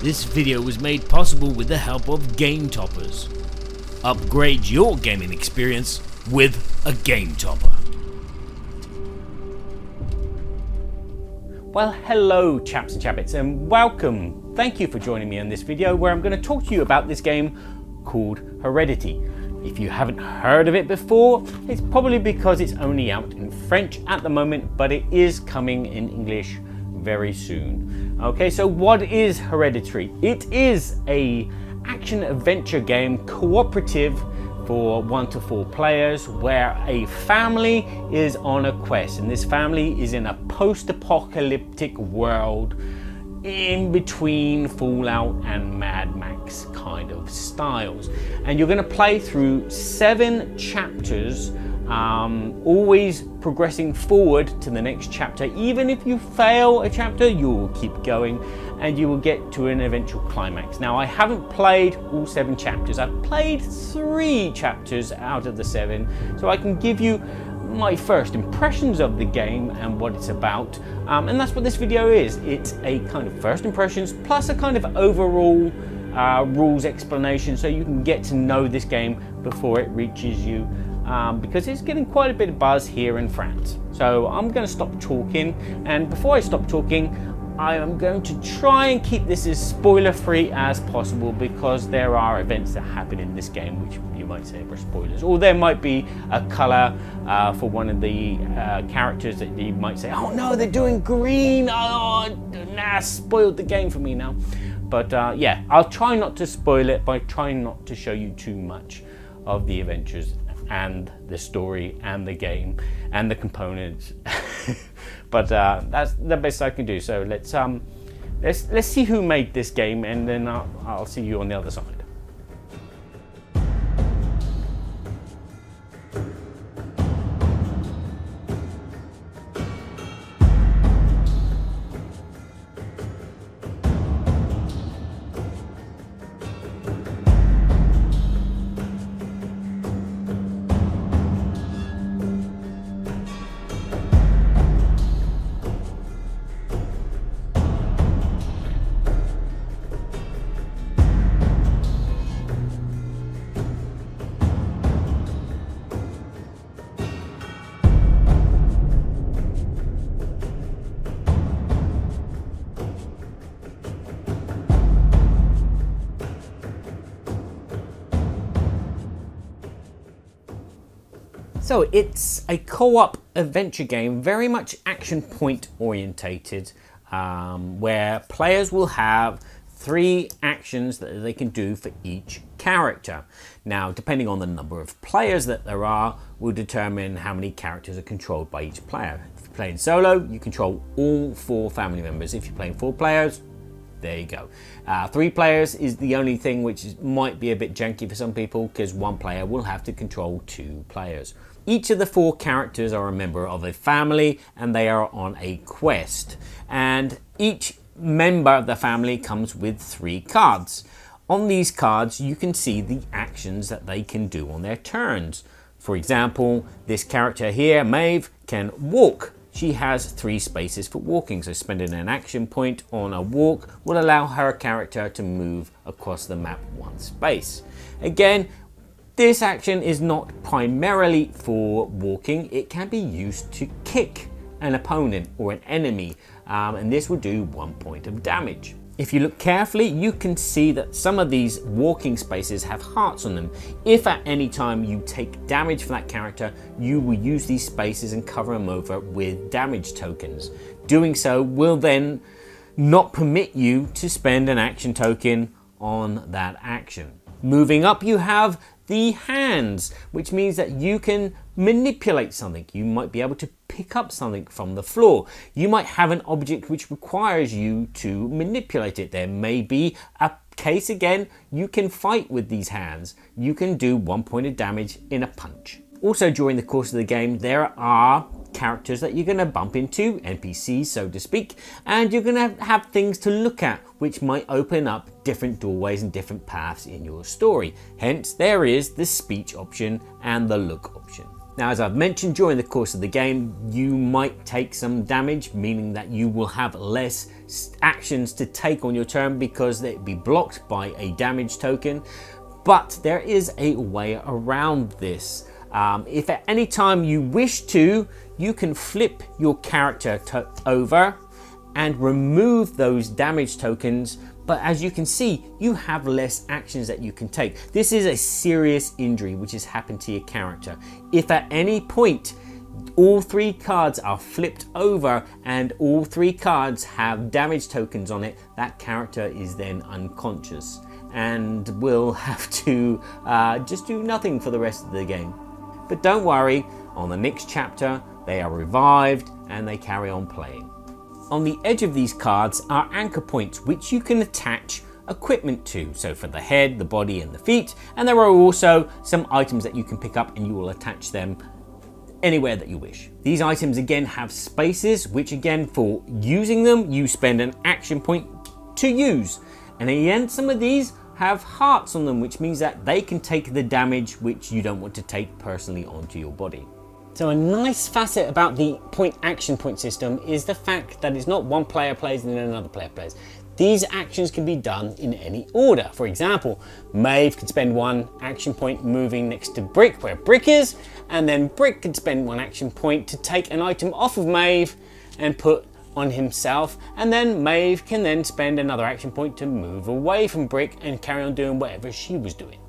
This video was made possible with the help of Game Toppers. Upgrade your gaming experience with a Game Topper. Well, hello chaps and chappets, and welcome. Thank you for joining me in this video where I'm going to talk to you about this game called Heredity. If you haven't heard of it before, it's probably because it's only out in French at the moment, but it is coming in English very soon. Okay, so what is Hereditary? It is a action adventure game, cooperative for 1 to 4 players, where a family is on a quest, and this family is in a post-apocalyptic world in between Fallout and Mad Max kind of styles. And you're going to play through 7 chapters, always progressing forward to the next chapter. Even if you fail a chapter, you will keep going and you will get to an eventual climax. Now, I haven't played all 7 chapters. I've played 3 chapters out of the 7, so I can give you my first impressions of the game and what it's about, and that's what this video is. It's a kind of first impressions plus a kind of overall rules explanation, so you can get to know this game before it reaches you, because it's getting quite a bit of buzz here in France. So I'm going to stop talking, and before I stop talking, I am going to try and keep this as spoiler free as possible, because there are events that happen in this game which you might say are spoilers, or there might be a colour for one of the characters that you might say, oh no, they're doing green, oh nah, spoiled the game for me now. But yeah, I'll try not to spoil it by trying not to show you too much of the adventures and the story and the game and the components. But that's the best I can do. So let's see who made this game, and then I'll see you on the other side. So it's a co-op adventure game, very much action point orientated, where players will have 3 actions that they can do for each character. Now, depending on the number of players that there are, will determine how many characters are controlled by each player. If you're playing solo, you control all 4 family members. If you're playing 4 players, there you go. 3 players is the only thing which might be a bit janky for some people, because 1 player will have to control 2 players. Each of the 4 characters are a member of a family, and they are on a quest. And each member of the family comes with 3 cards. On these cards, you can see the actions that they can do on their turns. For example, this character here, Maeve, can walk. She has 3 spaces for walking, so spending an action point on a walk will allow her character to move across the map 1 space. Again, this action is not primarily for walking. It can be used to kick an opponent or an enemy, and this will do 1 point of damage. If you look carefully, you can see that some of these walking spaces have hearts on them. If at any time you take damage from that character, you will use these spaces and cover them over with damage tokens. Doing so will then not permit you to spend an action token on that action. Moving up, you have the hands, which means that you can manipulate something. You might be able to pick up something from the floor. You might have an object which requires you to manipulate it. There may be a case, again, you can fight with these hands. You can do 1 point of damage in a punch. Also, during the course of the game, there are characters that you're going to bump into, NPCs so to speak, and you're going to have things to look at which might open up different doorways and different paths in your story. Hence, there is the speech option and the look option. Now, as I've mentioned, during the course of the game, you might take some damage, meaning that you will have less actions to take on your turn because they'd be blocked by a damage token. But there is a way around this. If at any time you wish to, you can flip your character over and remove those damage tokens. But as you can see, you have less actions that you can take. This is a serious injury which has happened to your character. If at any point all 3 cards are flipped over and all 3 cards have damage tokens on it, that character is then unconscious and will have to just do nothing for the rest of the game. But don't worry, on the next chapter they are revived and they carry on playing. On the edge of these cards are anchor points which you can attach equipment to, so for the head, the body and the feet, and there are also some items that you can pick up and you will attach them anywhere that you wish. These items again have spaces which again, for using them you spend an action point to use, and again some of these have hearts on them, which means that they can take the damage which you don't want to take personally onto your body. So a nice facet about the action point system is the fact that it's not one player plays and then another player plays. These actions can be done in any order. For example, Maeve could spend 1 action point moving next to Brick where Brick is, and then Brick could spend 1 action point to take an item off of Maeve and put on himself, and then Maeve can then spend another action point to move away from Brick and carry on doing whatever she was doing.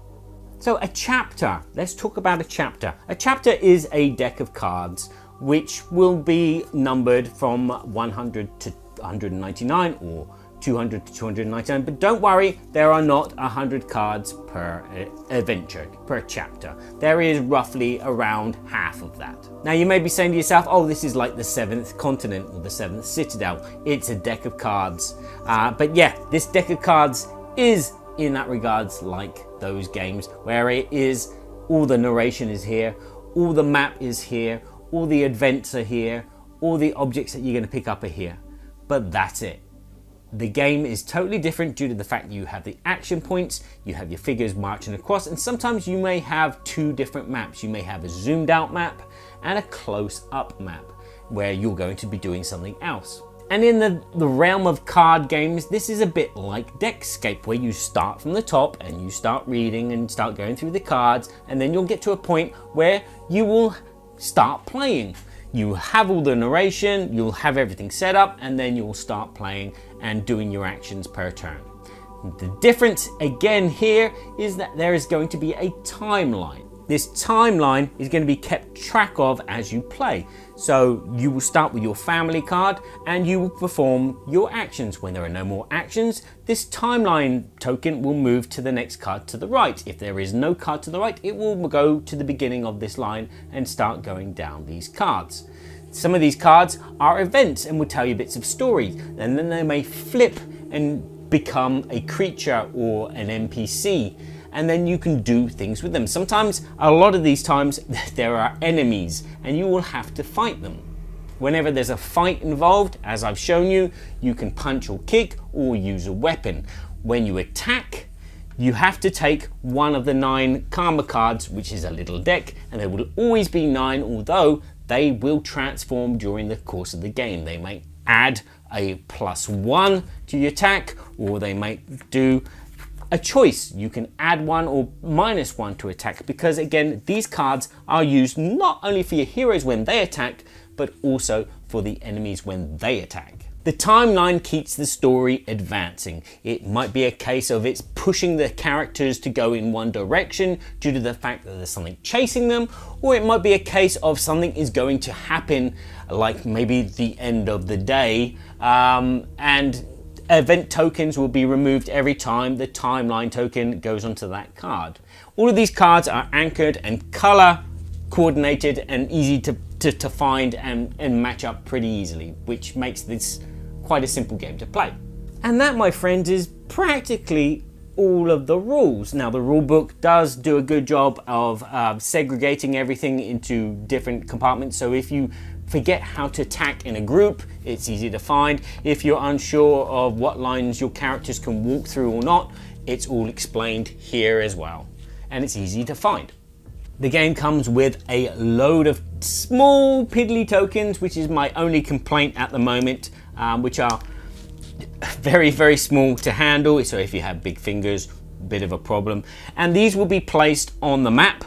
So a chapter, let's talk about a chapter. A chapter is a deck of cards which will be numbered from 100 to 199 or 200 to 299, but don't worry, there are not 100 cards per adventure, per chapter. There is roughly around half of that. Now you may be saying to yourself, oh, this is like the 7th continent or the 7th citadel. It's a deck of cards. But yeah, this deck of cards is in that regards like those games where it is all the narration is here, all the map is here, all the events are here, all the objects that you're going to pick up are here, but that's it. The game is totally different due to the fact you have the action points, you have your figures marching across, and sometimes you may have 2 different maps. You may have a zoomed out map and a close up map where you're going to be doing something else. And in the realm of card games, this is a bit like Deckscape, where you start from the top and you start reading and start going through the cards, and then you'll get to a point where you will start playing. You have all the narration, you'll have everything set up, and then you'll start playing and doing your actions per turn. The difference again here is that there is going to be a timeline. This timeline is going to be kept track of as you play. So you will start with your family card and you will perform your actions. When there are no more actions, this timeline token will move to the next card to the right. If there is no card to the right, it will go to the beginning of this line and start going down these cards. Some of these cards are events and will tell you bits of stories, and then they may flip and become a creature or an NPC. And then you can do things with them. Sometimes, a lot of these times, there are enemies and you will have to fight them. Whenever there's a fight involved, as I've shown you, you can punch or kick or use a weapon. When you attack, you have to take one of the 9 karma cards, which is a little deck, and there will always be 9, although they will transform during the course of the game. They may add a +1 to your attack, or they might do a choice. You can add 1 or -1 to attack, because again, these cards are used not only for your heroes when they attack, but also for the enemies when they attack. The timeline keeps the story advancing. It might be a case of it's pushing the characters to go in one direction due to the fact that there's something chasing them, or it might be a case of something is going to happen, like maybe the end of the day, and event tokens will be removed every time the timeline token goes onto that card. All of these cards are anchored and color coordinated and easy to find and match up pretty easily, which makes this quite a simple game to play. And that, my friends, is practically all of the rules. Now, the rule book does do a good job of segregating everything into different compartments, so if you forget how to attack in a group, it's easy to find. If you're unsure of what lines your characters can walk through or not, it's all explained here as well, and it's easy to find. The game comes with a load of small piddly tokens, which is my only complaint at the moment, which are very, very small to handle. So if you have big fingers, a bit of a problem. And these will be placed on the map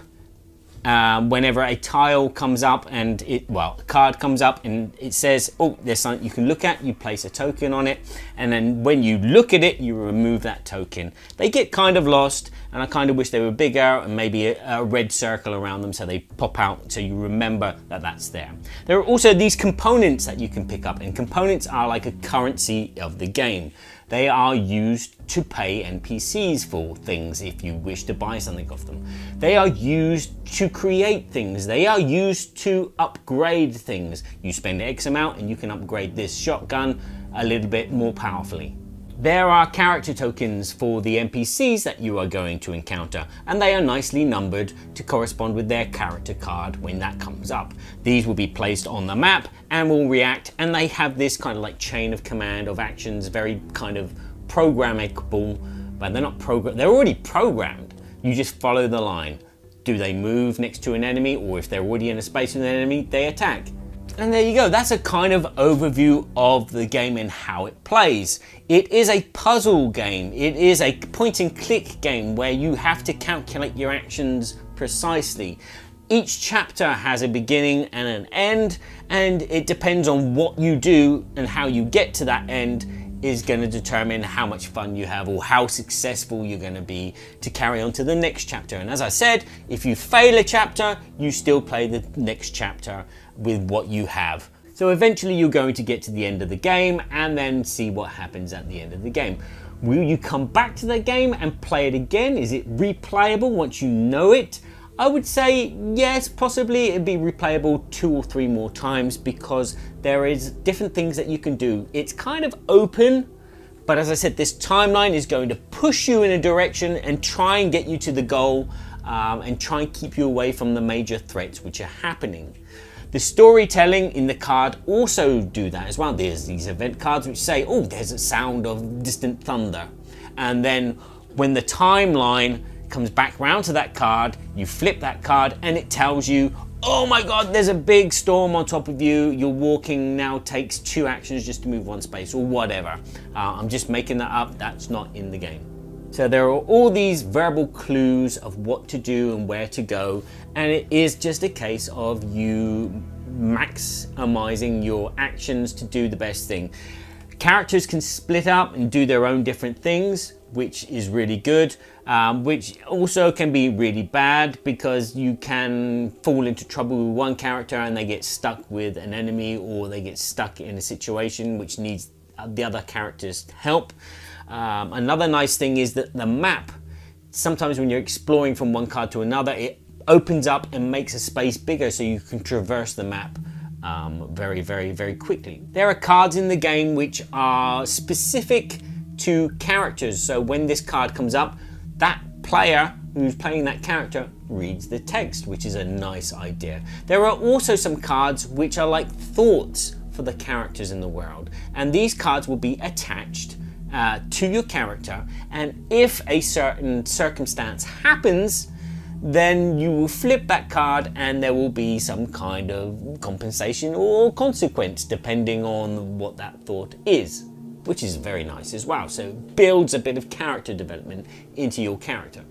whenever a tile comes up and a card comes up and it says, oh, there's something you can look at, you place a token on it, and then when you look at it, you remove that token. They get kind of lost, and I kind of wish they were bigger and maybe a red circle around them so they pop out so you remember that that's there. There are also these components that you can pick up, and components are like a currency of the game. They are used to pay NPCs for things if you wish to buy something off them. They are used to create things. They are used to upgrade things. You spend X amount and you can upgrade this shotgun a little bit more powerfully. There are character tokens for the NPCs that you are going to encounter, and they are nicely numbered to correspond with their character card when that comes up. These will be placed on the map and will react, and they have this kind of like chain of command of actions, very kind of programmable, but they're not they're already programmed. You just follow the line. Do they move next to an enemy, or if they're already in a space with an enemy, they attack. And there you go, that's a kind of overview of the game and how it plays. It is a puzzle game. It is a point and click game where you have to calculate your actions precisely. Each chapter has a beginning and an end, and it depends on what you do and how you get to that end is going to determine how much fun you have or how successful you're going to be to carry on to the next chapter. And as I said, if you fail a chapter, you still play the next chapter with what you have. So eventually you're going to get to the end of the game and then see what happens at the end of the game. Will you come back to the game and play it again? Is it replayable once you know it? I would say yes, possibly it'd be replayable 2 or 3 more times because there is different things that you can do. It's kind of open, but as I said, this timeline is going to push you in a direction and try and get you to the goal and try and keep you away from the major threats which are happening. The storytelling in the card also do that as well. There's these event cards which say, oh, there's a sound of distant thunder. And then when the timeline comes back round to that card, you flip that card and it tells you, oh my god, there's a big storm on top of you, your walking now takes 2 actions just to move 1 space or whatever. I'm just making that up, that's not in the game. So there are all these verbal clues of what to do and where to go, and it is just a case of you maximizing your actions to do the best thing. Characters can split up and do their own different things, which is really good, which also can be really bad because you can fall into trouble with one character and they get stuck with an enemy, or they get stuck in a situation which needs the other character's help. Another nice thing is that the map, sometimes when you're exploring from one card to another, it opens up and makes a space bigger so you can traverse the map very, very, very quickly. There are cards in the game which are specific to characters, so when this card comes up, that player who's playing that character reads the text, which is a nice idea. There are also some cards which are like thoughts for the characters in the world, and these cards will be attached to your character, and if a certain circumstance happens, then you will flip that card and there will be some kind of compensation or consequence depending on what that thought is, which is very nice as well. So it builds a bit of character development into your character.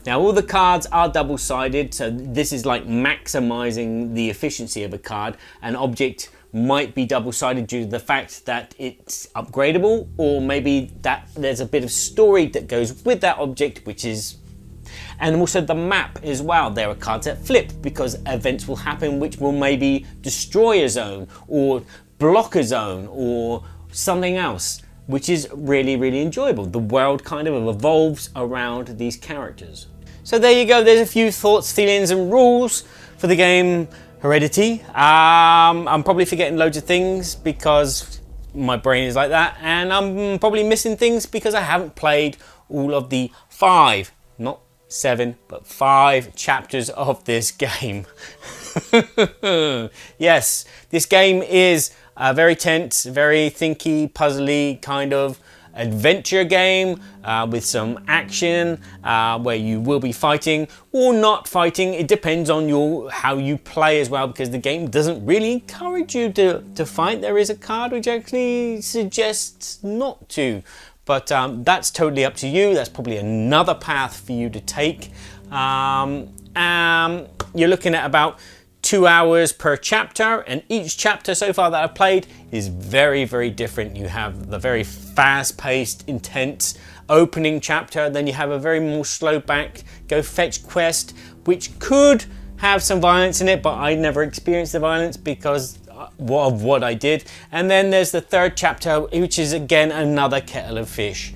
Now all the cards are double-sided, so this is like maximizing the efficiency of a card. An object might be double-sided due to the fact that it's upgradable, or maybe that there's a bit of story that goes with that object, which is... And also the map as well. There are cards that flip because events will happen which will maybe destroy a zone or block a zone or something else, which is really, really enjoyable. The world kind of evolves around these characters. So there you go, there's a few thoughts, feelings and rules for the game Heredity. I'm probably forgetting loads of things because my brain is like that, and I'm probably missing things because I haven't played all of the 5, not 7, but 5 chapters of this game. Yes, this game is very tense, very thinky, puzzly kind of. adventure game with some action where you will be fighting or not fighting. It depends on how you play as well, because the game doesn't really encourage you to fight. There is a card which actually suggests not to, but that's totally up to you. That's probably another path for you to take. You're looking at about 2 hours per chapter, and each chapter so far that I've played is very, very different. You have the very fast-paced, intense opening chapter, then you have a very more slow back, go fetch quest, which could have some violence in it, but I never experienced the violence because of what I did. And then there's the third chapter, which is again another kettle of fish.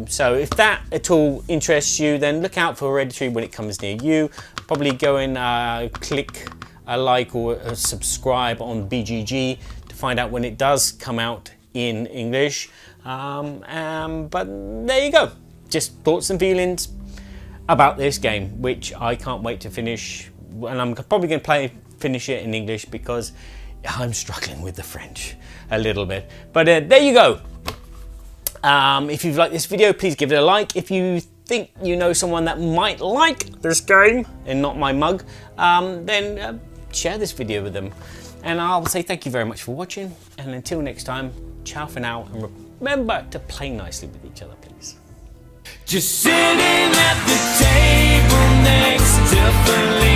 So if that at all interests you, then look out for Heredity when it comes near you. Probably go and click a like or a subscribe on BGG to find out when it does come out in English. But there you go. Just thoughts and feelings about this game, which I can't wait to finish. And I'm probably going to finish it in English because I'm struggling with the French a little bit. But there you go. If you've liked this video, please give it a like. If you think you know someone that might like this game and not my mug, then share this video with them. And I'll say thank you very much for watching, and until next time, ciao for now, and remember to play nicely with each other, please. Just sitting at the table next to Felicia.